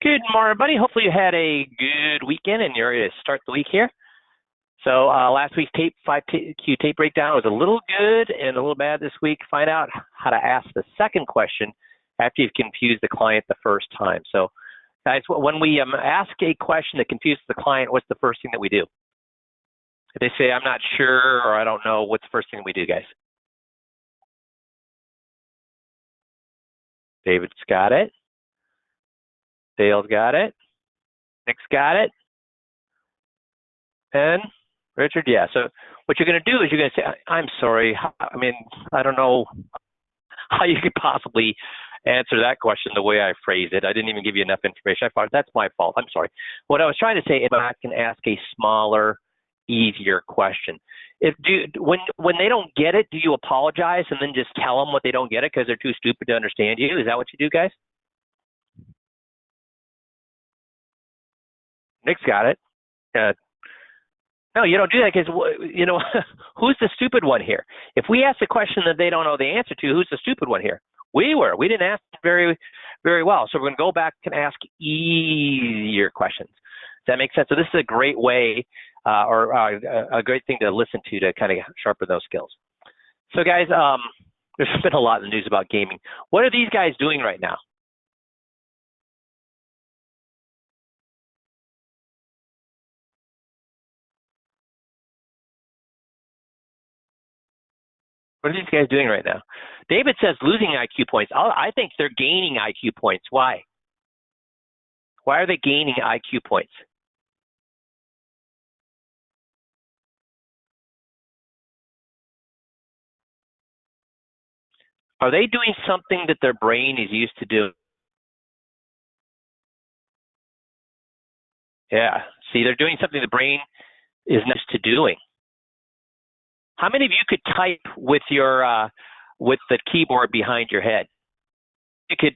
Good morning, everybody. Hopefully you had a good weekend and you're ready to start the week here. So last week's 5Q tape breakdown was a little good and a little bad this week. Find out how to ask the second question after you've confused the client the first time. So guys, when we ask a question that confuses the client, what's the first thing that we do? If they say, I'm not sure or I don't know, what's the first thing we do, guys? David's got it. Dale's got it. Nick's got it. And Richard, yeah. So what you're going to do is you're going to say, I'm sorry. I mean, I don't know how you could possibly answer that question the way I phrased it. I didn't even give you enough information. I thought that's my fault. I'm sorry. What I was trying to say is I can ask a smaller, easier question. When they don't get it, do you apologize and then just tell them what they don't get it because they're too stupid to understand you? Is that what you do, guys? Nick's got it. No, you don't do that because, you know, who's the stupid one here? If we ask a question that they don't know the answer to, who's the stupid one here? We were. We didn't ask very, very well. So we're going to go back and ask easier questions. Does that make sense? So this is a great way or a great thing to listen to kind of sharpen those skills. So guys, there's been a lot in the news about gaming. What are these guys doing right now? What are these guys doing right now? David says losing IQ points. I think they're gaining IQ points. Why? Why are they gaining IQ points? Are they doing something that their brain is used to doing? Yeah. See, they're doing something the brain is used to doing. How many of you could type with your with the keyboard behind your head? You could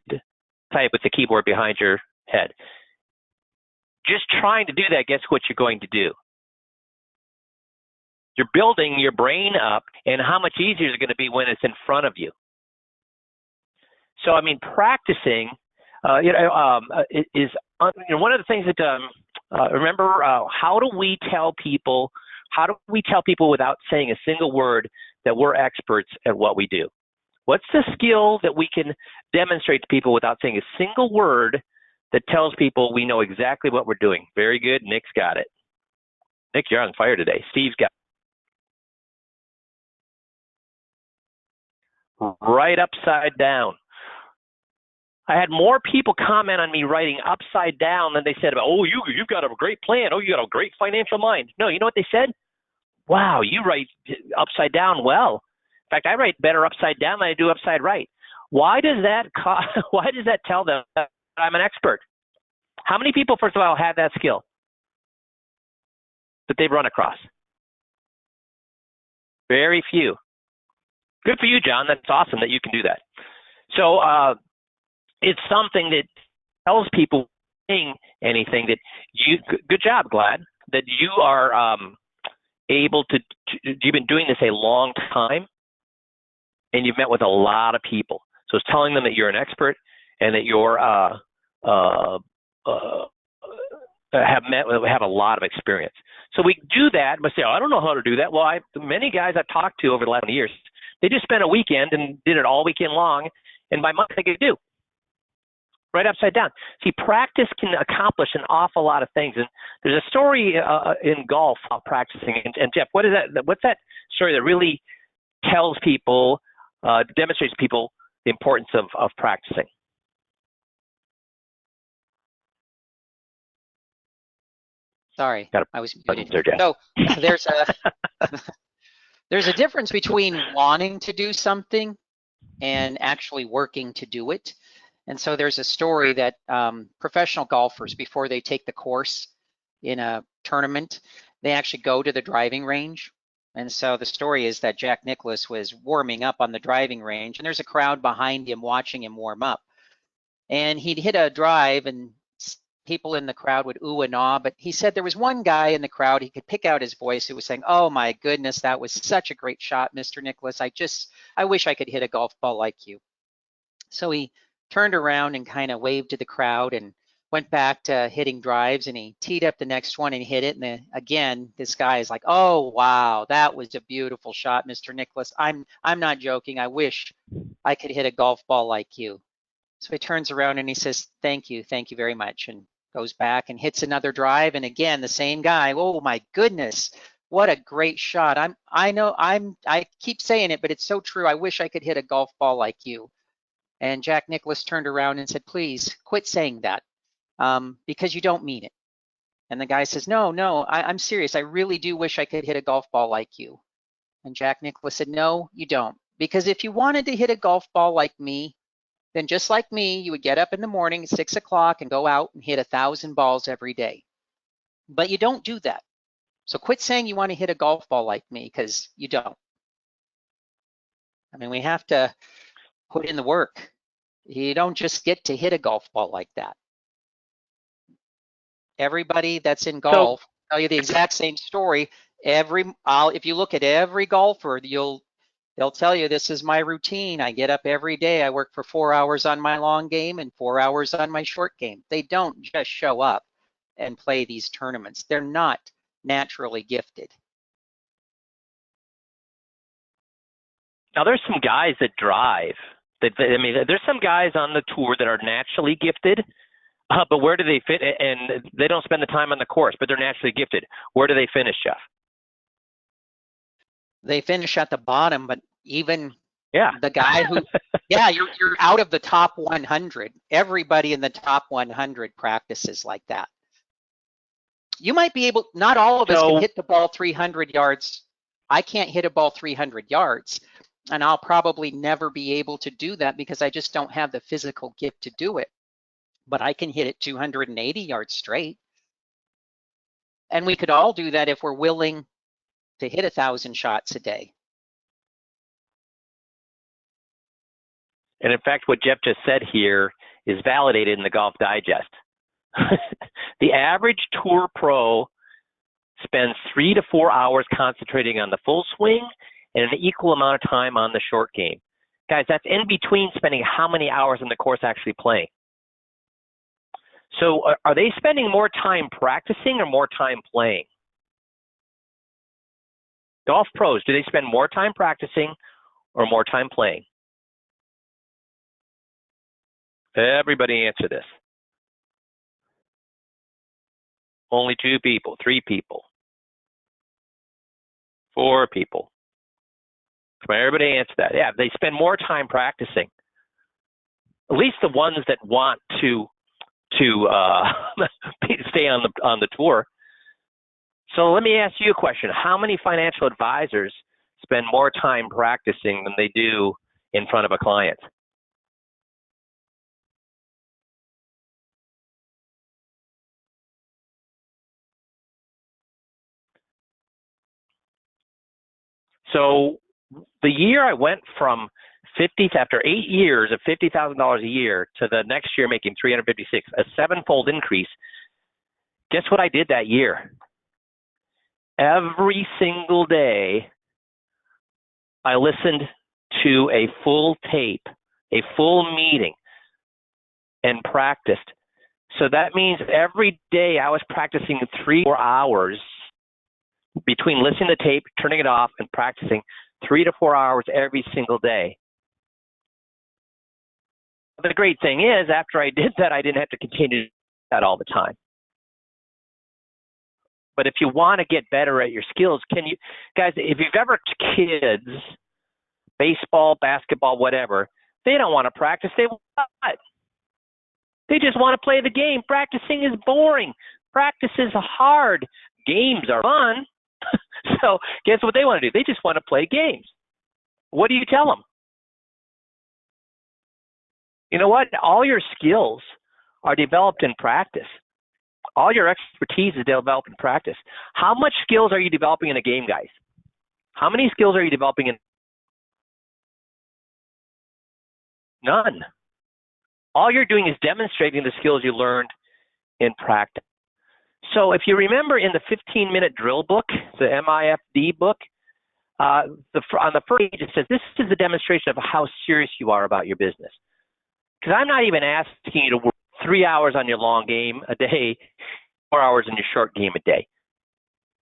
type with the keyboard behind your head. Just trying to do that, guess what you're going to do? You're building your brain up, and how much easier is it going to be when it's in front of you? So, I mean, practicing, is one of the things that remember. How do we tell people? How do we tell people without saying a single word that we're experts at what we do? What's the skill that we can demonstrate to people without saying a single word that tells people we know exactly what we're doing? Very good. Nick's got it. Nick, you're on fire today. Steve's got it. Right upside down. I had more people comment on me writing upside down than they said about, oh, you've got a great plan. Oh, you got a great financial mind. No, you know what they said? Wow, you write upside down well. In fact, I write better upside down than I do upside right. Why does that tell them that I'm an expert? How many people, first of all, have that skill that they've run across? Very few. Good for you, John. That's awesome that you can do that. So it's something that tells people anything that good job, Glad, that you are able to, you've been doing this a long time and you've met with a lot of people. So it's telling them that you're an expert and that you're have a lot of experience. So we do that, but say, oh, I don't know how to do that. Well, many guys I've talked to over the last 20 years, they just spent a weekend and did it all weekend long, and by month they could do. Right upside down. See, practice can accomplish an awful lot of things. And there's a story in golf about practicing. And Jeff, what is that? What's that story that really tells people, demonstrates to people the importance of practicing? Sorry, I was muted. So there's a difference between wanting to do something and actually working to do it. And so there's a story that professional golfers, before they take the course in a tournament, they actually go to the driving range. And so the story is that Jack Nicklaus was warming up on the driving range, and there's a crowd behind him watching him warm up. And he'd hit a drive, and people in the crowd would ooh and ah, but he said there was one guy in the crowd, he could pick out his voice, who was saying, oh my goodness, that was such a great shot, Mr. Nicklaus. I wish I could hit a golf ball like you. So he turned around and kind of waved to the crowd and went back to hitting drives, and he teed up the next one and hit it. And then again, this guy is like, "Oh wow, that was a beautiful shot, Mr. Nicholas. I'm not joking. I wish I could hit a golf ball like you." So he turns around and he says, thank you very much," and goes back and hits another drive. And again, the same guy, "Oh my goodness, what a great shot. I keep saying it, but it's so true. I wish I could hit a golf ball like you." And Jack Nicklaus turned around and said, "Please quit saying that, because you don't mean it." And the guy says, no, I'm serious. I really do wish I could hit a golf ball like you." And Jack Nicklaus said, "No, you don't. Because if you wanted to hit a golf ball like me, then just like me, you would get up in the morning at 6 o'clock and go out and hit 1,000 balls every day. But you don't do that. So quit saying you want to hit a golf ball like me, because you don't." I mean, we have to put in the work. You don't just get to hit a golf ball like that. Everybody that's in golf will tell you the exact same story. If you look at every golfer, they'll tell you, "This is my routine. I get up every day. I work for 4 hours on my long game and 4 hours on my short game." They don't just show up and play these tournaments. They're not naturally gifted. Now, there's some guys that drive. There's some guys on the tour that are naturally gifted, but where do they fit? And they don't spend the time on the course, but they're naturally gifted. Where do they finish, Jeff? They finish at the bottom, but even Yeah. the guy who, yeah, you're out of the top 100. Everybody in the top 100 practices like that. You might be able, not all of us can hit the ball 300 yards. I can't hit a ball 300 yards, and I'll probably never be able to do that because I just don't have the physical gift to do it. But I can hit it 280 yards straight. And we could all do that if we're willing to hit 1,000 shots a day. And in fact, what Jeff just said here is validated in the Golf Digest. The average tour pro spends 3 to 4 hours concentrating on the full swing and an equal amount of time on the short game. Guys, that's in between spending how many hours on the course actually playing. So are they spending more time practicing or more time playing? Golf pros, do they spend more time practicing or more time playing? Everybody answer this. Only 2 people, 3 people, 4 people. Come on, everybody answer that. Yeah, they spend more time practicing. At least the ones that want to stay on the tour. So let me ask you a question. How many financial advisors spend more time practicing than they do in front of a client? So the year I went from after 8 years of $50,000 a year to the next year making $356, a 7-fold increase. Guess what I did that year? Every single day, I listened to a full tape, a full meeting, and practiced. So that means every day I was practicing 3 or 4 hours between listening to the tape, turning it off, and practicing 3 to 4 hours every single day. The great thing is, after I did that, I didn't have to continue to do that all the time. But if you want to get better at your skills, guys, if you've ever kids, baseball, basketball, whatever, they don't want to practice. They just want to play the game. Practicing is boring. Practice is hard. Games are fun. So guess what they want to do? They just want to play games. What do you tell them? You know what? All your skills are developed in practice. All your expertise is developed in practice. How much skills are you developing in a game, guys? How many skills are you developing in? None. All you're doing is demonstrating the skills you learned in practice. So if you remember in the 15-minute drill book, the MIFD book, on the first page it says, this is a demonstration of how serious you are about your business. Because I'm not even asking you to work 3 hours on your long game a day, 4 hours in your short game a day.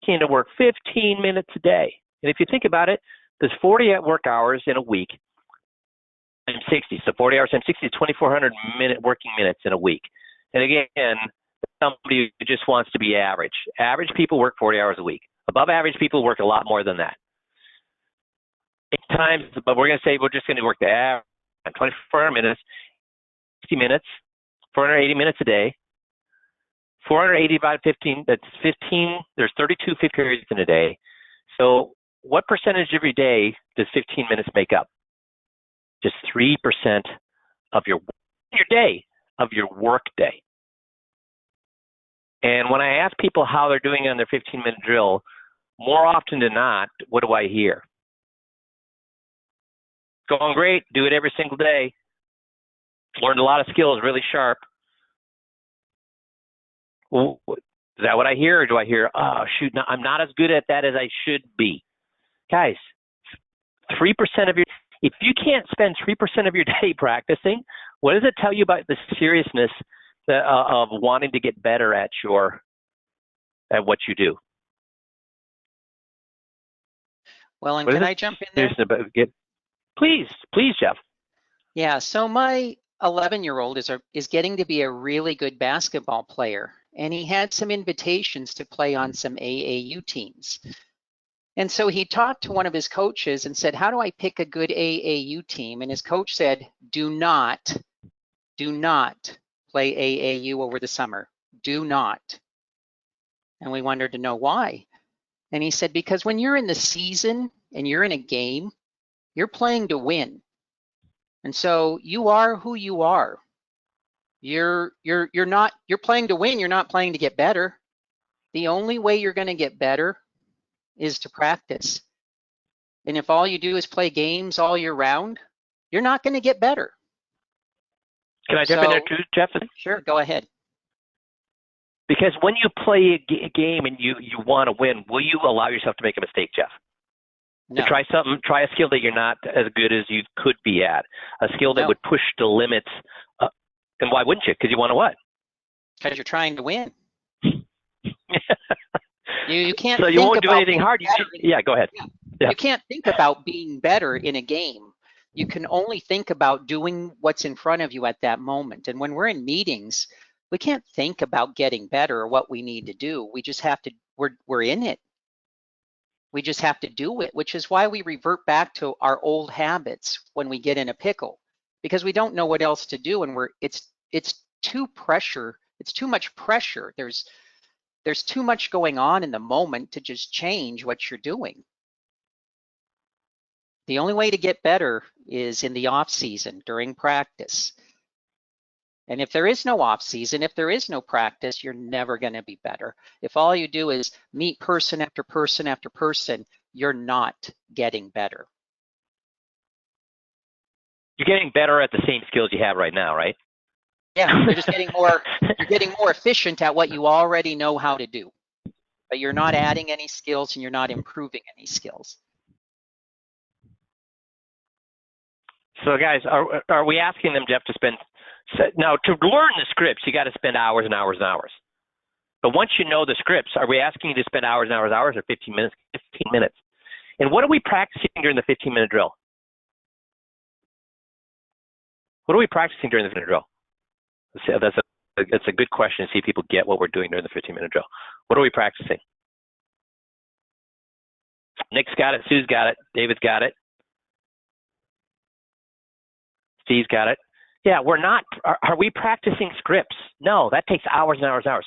You can work 15 minutes a day. And if you think about it, there's 40 work hours in a week times 60. So 40 hours times 60 is 2,400 working minutes in a week. And again, somebody who just wants to be average. Average people work 40 hours a week. Above average people work a lot more than that. Times, but we're going to say we're just going to work the average 2,400 minutes, 60 minutes, 480 minutes a day. 480 divided 15, that's 15, there's 32 50 periods in a day. So what percentage of your day does 15 minutes make up? Just 3% of your day, of your work day. And when I ask people how they're doing on their 15-minute drill, more often than not, what do I hear? Going great, do it every single day. Learned a lot of skills, really sharp. Well, is that what I hear, or do I hear, oh, shoot, no, I'm not as good at that as I should be? Guys, 3% of your, if you can't spend 3% of your day practicing, what does it tell you about the seriousness of wanting to get better at what you do? Well, and can I jump in there? Please, Jeff. Yeah, so my 11-year-old is getting to be a really good basketball player, and he had some invitations to play on some AAU teams. And so he talked to one of his coaches and said, how do I pick a good AAU team? And his coach said, do not play AAU over the summer. Do not. And we wanted to know why. And he said, because when you're in the season and you're in a game, you're playing to win. And so you are who you are. You're playing to win, you're not playing to get better. The only way you're going to get better is to practice. And if all you do is play games all year round, you're not going to get better. Can I jump in there too, Jeff? Sure, go ahead. Because when you play a game and you want to win, will you allow yourself to make a mistake, Jeff? No. To try a skill that you're not as good as you could be at, a skill that would push the limits. And why wouldn't you? Because you want to what? Because you're trying to win. You can't. So you won't do anything hard. Yeah, go ahead. Yeah. You can't think about being better in a game. You can only think about doing what's in front of you at that moment. And when we're in meetings, we can't think about getting better or what we need to do. We just have to. We're in it. We just have to do it, which is why we revert back to our old habits when we get in a pickle, because we don't know what else to do, and it's too pressure. It's too much pressure. There's too much going on in the moment to just change what you're doing. The only way to get better is in the off season during practice. And if there is no off season, if there is no practice, you're never going to be better. If all you do is meet person after person after person, you're not getting better. You're getting better at the same skills you have right now, right? Yeah, you're just getting more. You're getting more efficient at what you already know how to do, but you're not adding any skills and you're not improving any skills. So, guys, are we asking them, Jeff, to spend? Now, to learn the scripts, you got to spend hours and hours and hours. But once you know the scripts, are we asking you to spend hours and hours and hours, or 15 minutes? 15 minutes. And what are we practicing during the 15-minute drill? What are we practicing during the 15-minute drill? That's a good question to see if people get what we're doing during the 15-minute drill. What are we practicing? Nick's got it. Sue's got it. David's got it. Steve's got it. Yeah, we're not. Are we practicing scripts? No, that takes hours and hours and hours.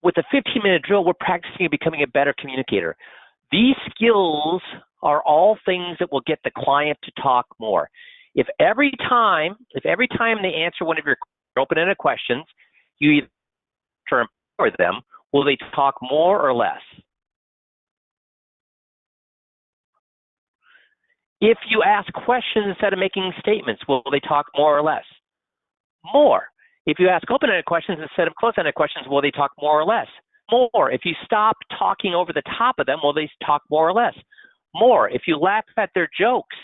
With the 15-minute drill, we're practicing becoming a better communicator. These skills are all things that will get the client to talk more. If every time they answer one of your open-ended questions, you either empower them, will they talk more or less? If you ask questions instead of making statements, will they talk more or less? More. If you ask open-ended questions instead of closed-ended questions, will they talk more or less? More. If you stop talking over the top of them, will they talk more or less? More. If you laugh at their jokes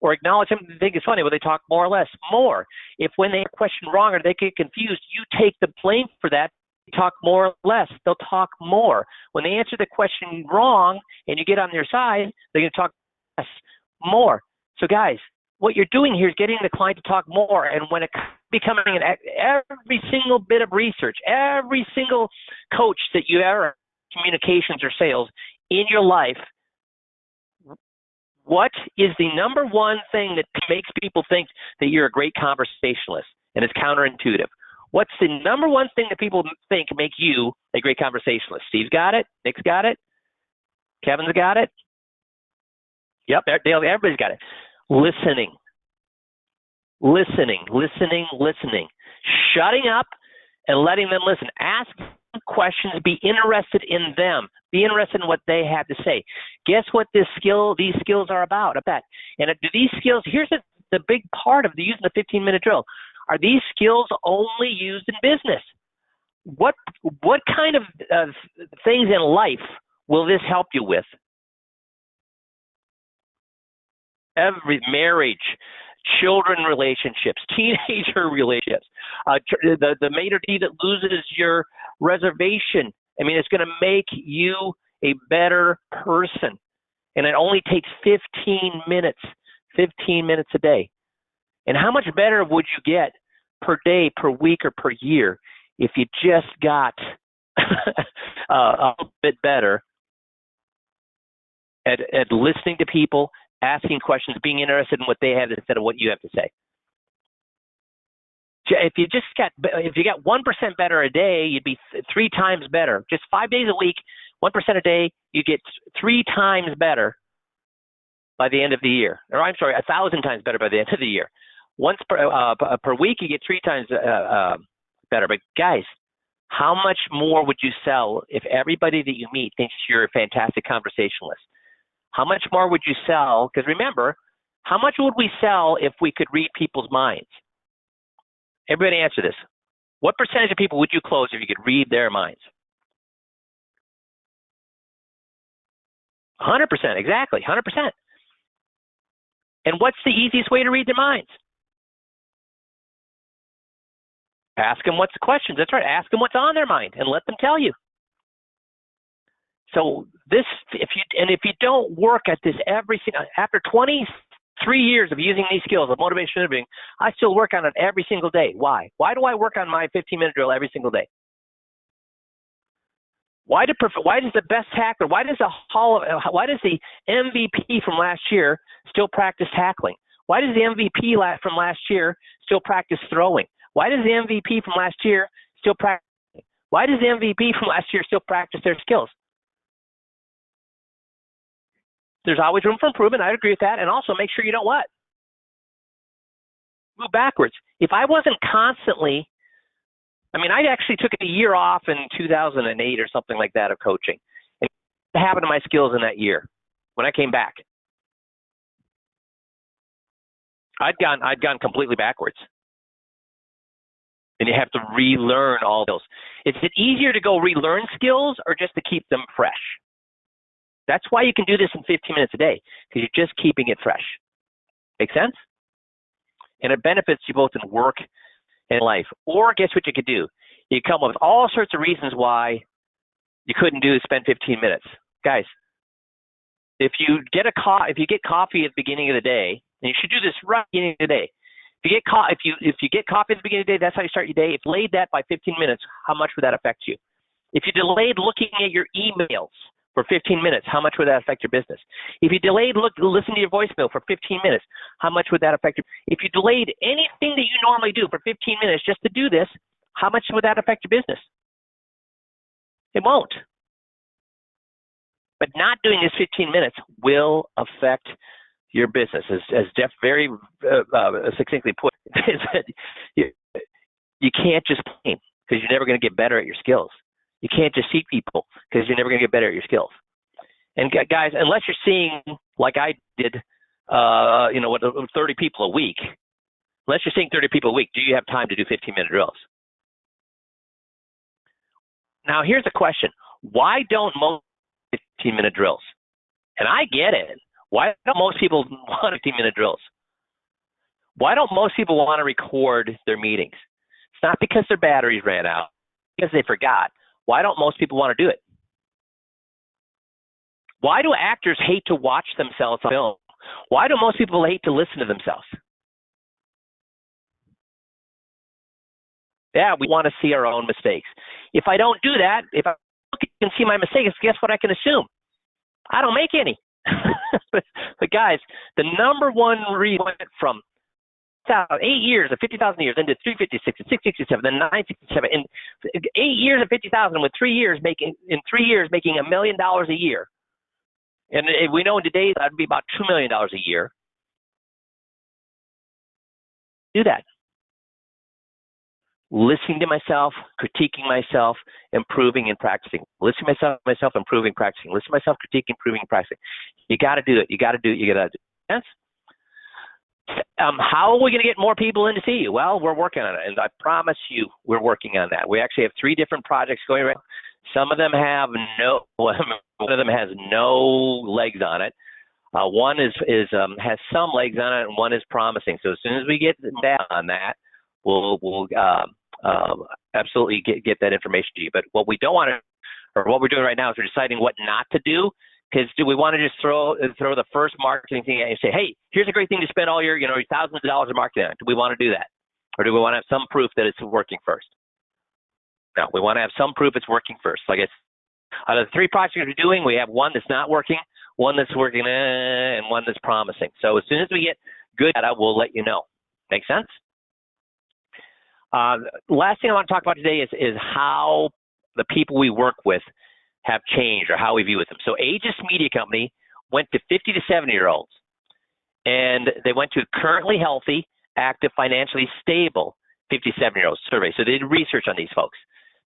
or acknowledge them, they think it's funny, but they talk more or less. More. If when they question wrong or they get confused, you take the blame for that, talk more or less. They'll talk more. When they answer the question wrong and you get on their side, they're going to talk less, more. So guys, what you're doing here is getting the client to talk more. And when it becoming every single bit of research, every single coach that you ever communications or sales in your life, what is the number one thing that makes people think that you're a great conversationalist? And it's counterintuitive. What's the number one thing that people think make you a great conversationalist? Steve's got it. Nick's got it. Kevin's got it. Yep, everybody's got it. Listening. Shutting up and letting them listen. Ask questions. Be interested in them. Be interested in what they have to say. Guess what these skills are about? I bet. And do these skills, here's the big part of using the 15-minute drill. Are these skills only used in business? What kind of things in life will this help you with? Every marriage, children relationships, teenager relationships, the mate or d that loses your reservation. I mean, it's going to make you a better person. And it only takes 15 minutes a day. And how much better would you get per day, per week, or per year if you just got a bit better at listening to people, asking questions, being interested in what they have instead of what you have to say? If you got 1% better a day, you'd be 3 times better. Just 5 days a week, 1% a day, you get 3 times better by the end of the year. Or I'm sorry, 1,000 times better by the end of the year. Once per week, you get 3 times better. But guys, how much more would you sell if everybody that you meet thinks you're a fantastic conversationalist? How much more would you sell? Because remember, how much would we sell if we could read people's minds? Everybody answer this. What percentage of people would you close if you could read their minds? 100%, exactly, 100%. And what's the easiest way to read their minds? Ask them what's the questions. That's right. Ask them what's on their mind and let them tell you. So this, if you don't work at this after 23 years of using these skills of motivational interviewing, I still work on it every single day. Why? Why do I work on my 15-minute drill every single day? Why does the best tackler, why does the MVP from last year still practice tackling? Why does the MVP from last year still practice throwing? Why does the MVP from last year still practice? Why does the MVP from last year still practice their skills? There's always room for improvement. I agree with that. And also make sure you don't what? Move backwards. If I wasn't constantly, I actually took a year off in 2008 or something like that of coaching. And what happened to my skills in that year when I came back? I'd gone completely backwards. And you have to relearn all those. Is it easier to go relearn skills or just to keep them fresh? That's why you can do this in 15 minutes a day, because you're just keeping it fresh. Make sense? And it benefits you both in work and life. Or guess what you could do? You come up with all sorts of reasons why you couldn't spend 15 minutes. Guys, if you get coffee at the beginning of the day, and you should do this right at the beginning of the day. If you get coffee at the beginning of the day, that's how you start your day. If you delayed that by 15 minutes, how much would that affect you? If you delayed looking at your emails for 15 minutes, how much would that affect your business? If you delayed listening to your voicemail for 15 minutes, how much would that affect you? If you delayed anything that you normally do for 15 minutes just to do this, how much would that affect your business? It won't. But not doing this 15 minutes will affect your business. As Jeff very succinctly put, is that you can't just claim, because you're never going to get better at your skills. You can't just see people, because you're never going to get better at your skills. And guys, unless you're seeing, like I did, 30 people a week, unless you're seeing 30 people a week, do you have time to do 15-minute drills? Now, here's the question. Why don't most 15-minute drills? And I get it. Why don't most people want 15-minute drills? Why don't most people want to record their meetings? It's not because their batteries ran out, because they forgot. Why don't most people want to do it? Why do actors hate to watch themselves on film? Why do most people hate to listen to themselves? Yeah, we want to see our own mistakes. If I don't do that, if I can see my mistakes, guess what I can assume? I don't make any. But guys, the number one reason went from 8 years of 50,000 years into 356 and 667, then 967, and 8 years of 50,000 with 3 years making $1 million a year. And we know in today's that'd be about $2 million a year. Do that. Listening to myself, critiquing myself, improving and practicing. Listening to myself, improving, practicing. Listen to myself, critiquing, improving, practicing. You got to do it. You got to do it. You got to do it. Yes? How are we going to get more people in to see you? Well, we're working on it, and I promise you, we're working on that. We actually have 3 different projects going right now. Some of them have one of them has no legs on it. One has some legs on it, and one is promising. So as soon as we get that on that, we'll absolutely get that information to you. But what we don't want to, or what we're doing right now, is we're deciding what not to do. Because do we want to just throw the first marketing thing at you and say, hey, here's a great thing to spend all your thousands of dollars of marketing on? Do we want to do that? Or do we want to have some proof that it's working first? No, we want to have some proof it's working first. Like out of the 3 projects we're doing, we have one that's not working, one that's working, and one that's promising. So as soon as we get good at it, we'll let you know. Make sense? Last thing I want to talk about today is how the people we work with have changed or how we view them. So Aegis Media Company went to 50 to 70-year-olds, and they went to currently healthy, active, financially stable 57-year-olds survey. So they did research on these folks.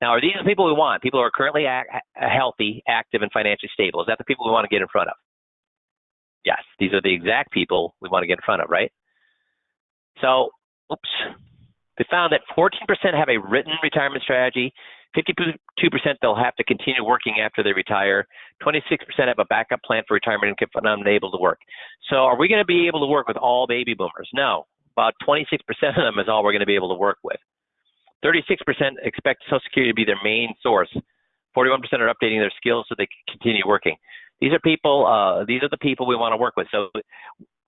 Now, are these the people we want? People who are currently healthy, active, and financially stable. Is that the people we want to get in front of? Yes, these are the exact people we want to get in front of, right? So, they found that 14% have a written retirement strategy, 52% they'll have to continue working after they retire, 26% have a backup plan for retirement and are unable to work. So are we going to be able to work with all baby boomers? No. About 26% of them is all we're going to be able to work with. 36% expect Social Security to be their main source. 41% are updating their skills so they can continue working. These are the people we want to work with. So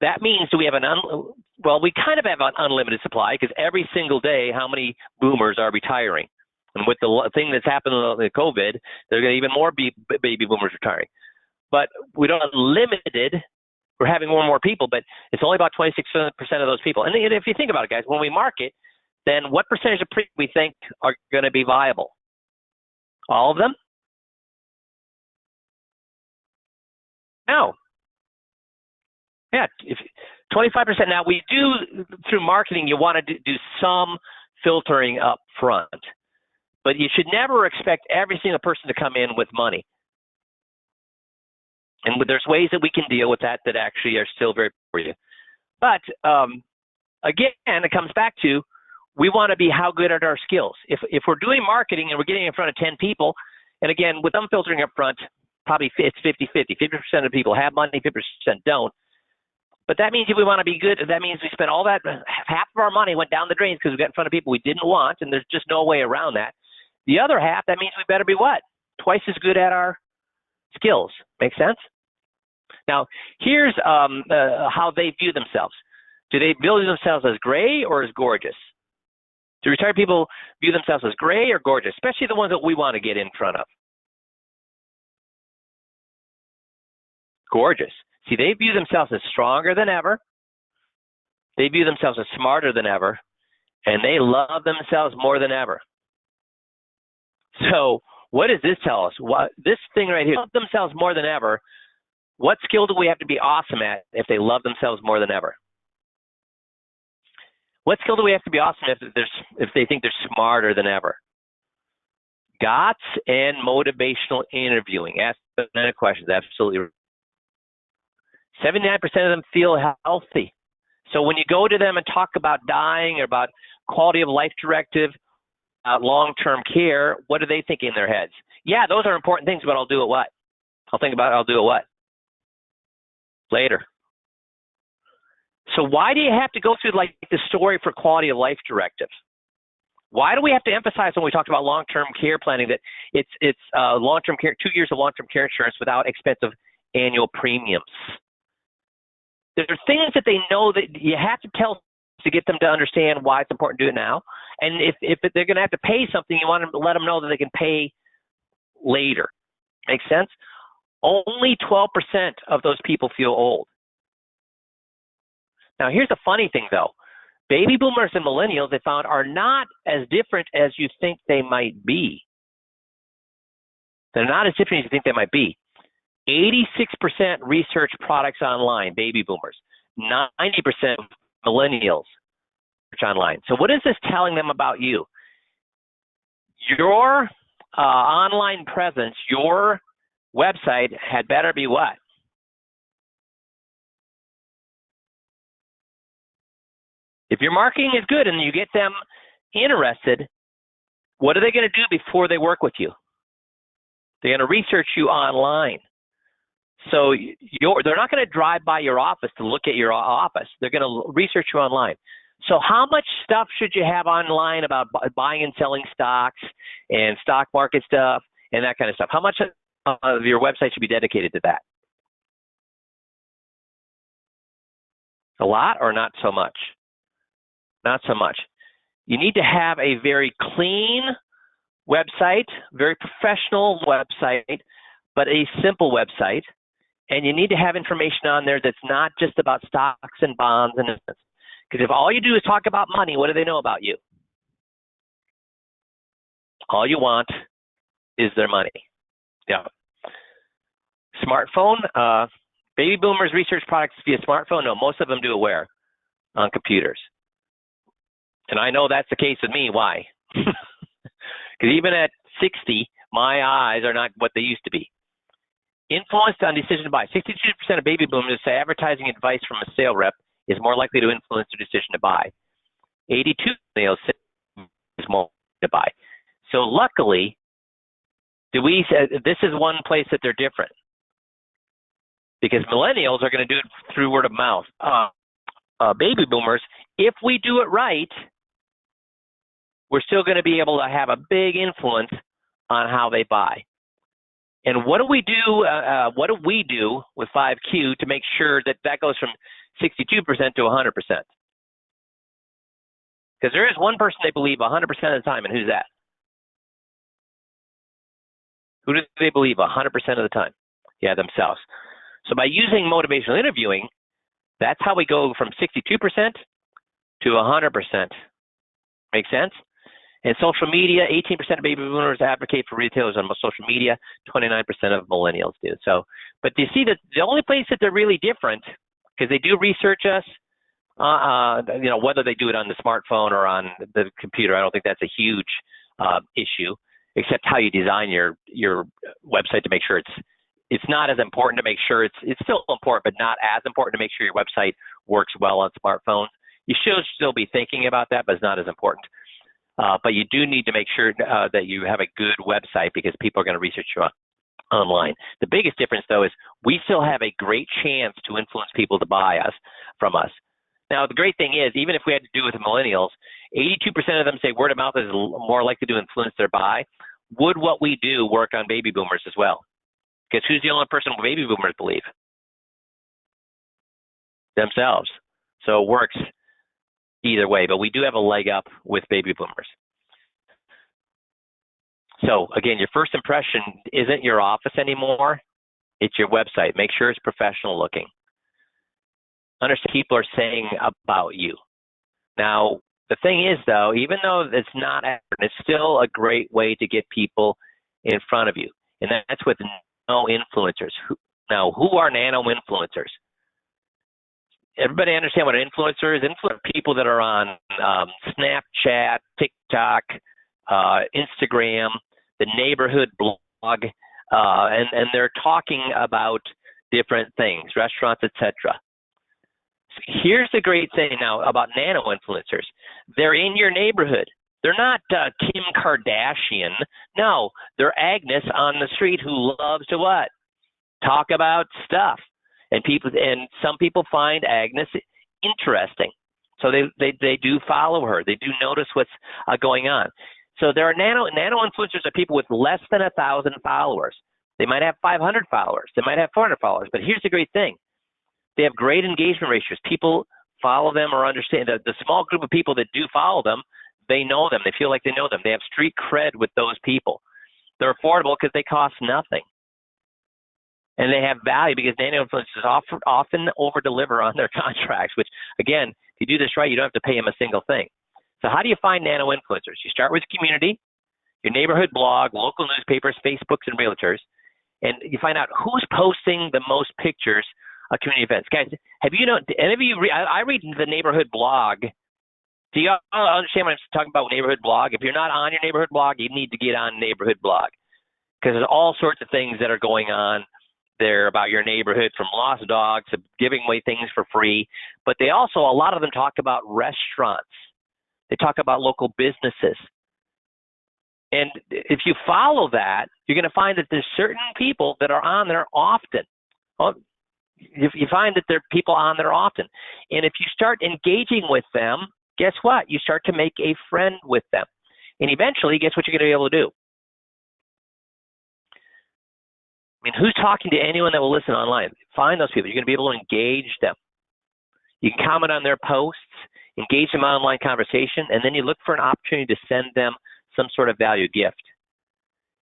that means we have we kind of have an unlimited supply, because every single day, how many boomers are retiring? And with the thing that's happened with COVID, there are going to be even more baby boomers retiring. But we don't have unlimited. We're having more and more people, but it's only about 26% of those people. And if you think about it, guys, when we market, then what percentage of people we think are going to be viable? All of them? No. Yeah, 25%. Now, we do, through marketing, you want to do some filtering up front. But you should never expect every single person to come in with money. And there's ways that we can deal with that actually are still very for you. But again, it comes back to, we want to be how good at our skills. If we're doing marketing and we're getting in front of 10 people, and again, with them filtering up front, probably it's 50-50. 50% of people have money, 50% don't. But that means if we want to be good, that means we spend all that, half of our money went down the drains because we got in front of people we didn't want, and there's just no way around that. The other half, that means we better be what? Twice as good at our skills. Make sense? Now, here's how they view themselves. Do they view themselves as gray or as gorgeous? Do retired people view themselves as gray or gorgeous, especially the ones that we want to get in front of? Gorgeous. See, they view themselves as stronger than ever. They view themselves as smarter than ever, and they love themselves more than ever. So what does this tell us? This thing right here, love themselves more than ever. What skill do we have to be awesome at if they love themselves more than ever? What skill do we have to be awesome if they think they're smarter than ever? GOTS and motivational interviewing. Ask them questions. Absolutely. 79% of them feel healthy. So when you go to them and talk about dying or about quality of life directive, long-term care, what are they thinking in their heads? Yeah, those are important things, but I'll do it what? I'll do it what? Later. So why do you have to go through like the story for quality of life directive? Why do we have to emphasize when we talked about long-term care planning that it's long-term care, 2 years of long-term care insurance without expensive annual premiums? There are things that they know that you have to tell to get them to understand why it's important to do it now. And if they're going to have to pay something, you want to let them know that they can pay later. Make sense? Only 12% of those people feel old. Now, here's the funny thing, though. Baby boomers and millennials, they found, are not as different as you think they might be. They're not as different as you think they might be. 86% research products online, baby boomers. 90% millennials research online. So what is this telling them about you? Your online presence, your website had better be what? If your marketing is good and you get them interested, what are they going to do before they work with you? They're going to research you online. So they're not going to drive by your office to look at your office. They're going to research you online. So how much stuff should you have online about buying and selling stocks and stock market stuff and that kind of stuff? How much of your website should be dedicated to that? A lot or not so much? Not so much. You need to have a very clean website, very professional website, but a simple website. And you need to have information on there that's not just about stocks and bonds and investments. Because if all you do is talk about money, what do they know about you? All you want is their money. Yeah. Smartphone, baby boomers research products via smartphone. No, most of them do it where? On computers. And I know that's the case with me. Why? Because even at 60, my eyes are not what they used to be. Influenced on decision to buy. 62% of baby boomers say advertising advice from a sales rep is more likely to influence their decision to buy. 82% say it's more to buy. So luckily, this is one place that they're different. Because millennials are going to do it through word of mouth. Baby boomers, if we do it right, we're still going to be able to have a big influence on how they buy. And what do we do? What do we do with 5Q to make sure that that goes from 62% to 100%? Because there is one person they believe 100% of the time, and who's that? Who do they believe 100% of the time? Yeah, themselves. So by using motivational interviewing, that's how we go from 62% to 100%. Make sense? In social media, 18% of baby boomers advocate for retailers on social media, 29% of millennials do. So, but you see that the only place that they're really different, because they do research us, whether they do it on the smartphone or on the computer, I don't think that's a huge issue, except how you design your website to make sure it's not as important to make sure it's still important, but not as important to make sure your website works well on smartphones. You should still be thinking about that, but it's not as important. But you do need to make sure that you have a good website because people are going to research you online. The biggest difference, though, is we still have a great chance to influence people to buy from us. Now, the great thing is, even if we had to do it with millennials, 82% of them say word of mouth is more likely to influence their buy. Would what we do work on baby boomers as well? Because who's the only person baby boomers believe? Themselves. So it works either way, but we do have a leg up with baby boomers. So again, your first impression isn't your office anymore. It's your website. Make sure it's professional looking. Understand what people are saying about you. Now, the thing is, though, even though it's not accurate, it's still a great way to get people in front of you. And that's with nano influencers. Now, who are nano influencers? Everybody understand what an influencer is? Influencers are people that are on Snapchat, TikTok, Instagram, the neighborhood blog, and they're talking about different things, restaurants, etc. Here's the great thing now about nano influencers. They're in your neighborhood. They're not Kim Kardashian. No, they're Agnes on the street who loves to what? Talk about stuff. And some people find Agnes interesting. So they do follow her. They do notice what's going on. So there are nano influencers are people with less than 1,000 followers. They might have 500 followers. They might have 400 followers. But here's the great thing. They have great engagement ratios. People follow them or understand. The small group of people that do follow them, they know them. They feel like they know them. They have street cred with those people. They're affordable because they cost nothing. And they have value because nano influencers often over-deliver on their contracts, which, again, if you do this right, you don't have to pay them a single thing. So how do you find nano influencers? You start with community, your neighborhood blog, local newspapers, Facebooks, and realtors, and you find out who's posting the most pictures of community events. Guys, have you know, any of you, I read the neighborhood blog. Do you understand when I'm talking about neighborhood blog? If you're not on your neighborhood blog, you need to get on neighborhood blog because there's all sorts of things that are going on there about your neighborhood, from lost dogs to giving away things for free. But they also, a lot of them talk about restaurants. They talk about local businesses. And if you follow that, you're going to find that there's certain people that are on there often. Well, you find that there are people on there often. And if you start engaging with them, guess what? You start to make a friend with them. And eventually, guess what you're going to be able to do? I mean, who's talking to anyone that will listen online? Find those people. You're going to be able to engage them. You can comment on their posts, engage them in online conversation, and then you look for an opportunity to send them some sort of value gift.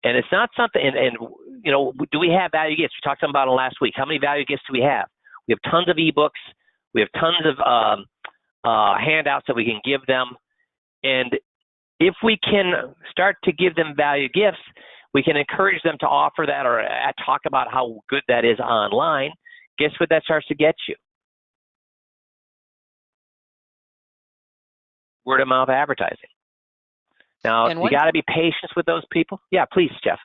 And it's not something, and you know, do we have value gifts? We talked about it last week. How many value gifts do we have? We have tons of ebooks. We have tons of handouts that we can give them. And if we can start to give them value gifts, we can encourage them to offer that or talk about how good that is online. Guess what that starts to get you? Word of mouth advertising. Now, you got to be patient with those people. Yeah, please, Jeff.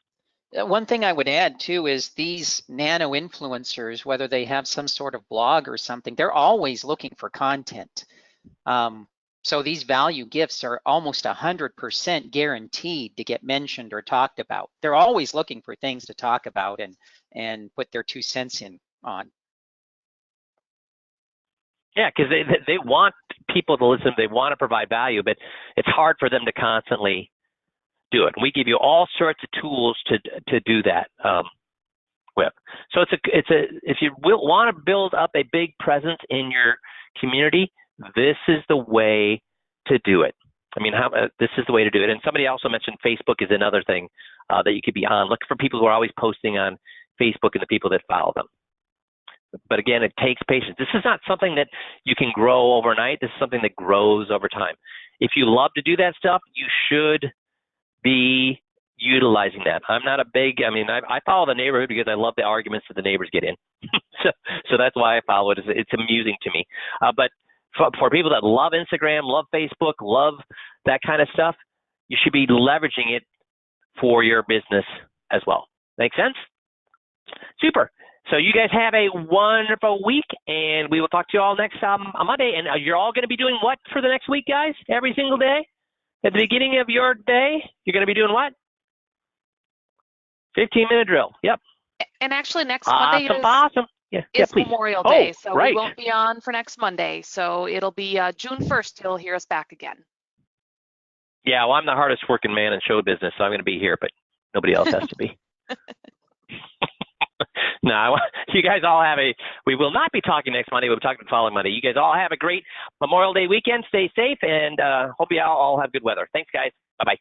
One thing I would add too is these nano influencers, whether they have some sort of blog or something, they're always looking for content. So these value gifts are almost 100% guaranteed to get mentioned or talked about. They're always looking for things to talk about and put their 2 cents in on. Yeah, because they want people to listen. They want to provide value, but it's hard for them to constantly do it. We give you all sorts of tools to do that with. So if you want to build up a big presence in your community, this is the way to do it. I mean, this is the way to do it. And somebody also mentioned Facebook is another thing that you could be on. Look for people who are always posting on Facebook and the people that follow them. But again, it takes patience. This is not something that you can grow overnight. This is something that grows over time. If you love to do that stuff, you should be utilizing that. I'm not a big, I follow the neighborhood because I love the arguments that the neighbors get in. so that's why I follow it. It's amusing to me. But for people that love Instagram, love Facebook, love that kind of stuff, you should be leveraging it for your business as well. Make sense? Super. So you guys have a wonderful week, and we will talk to you all next on Monday. And you're all going to be doing what for the next week, guys? Every single day? At the beginning of your day, you're going to be doing what? 15-minute drill. Yep. And actually, next Monday is Memorial Day, so we won't be on for next Monday. So it'll be June 1st. You'll hear us back again. Yeah, well, I'm the hardest working man in show business, so I'm going to be here, but nobody else has to be. No, you guys all we will not be talking next Monday. We'll be talking the following Monday. You guys all have a great Memorial Day weekend. Stay safe, and hope you all have good weather. Thanks, guys. Bye-bye.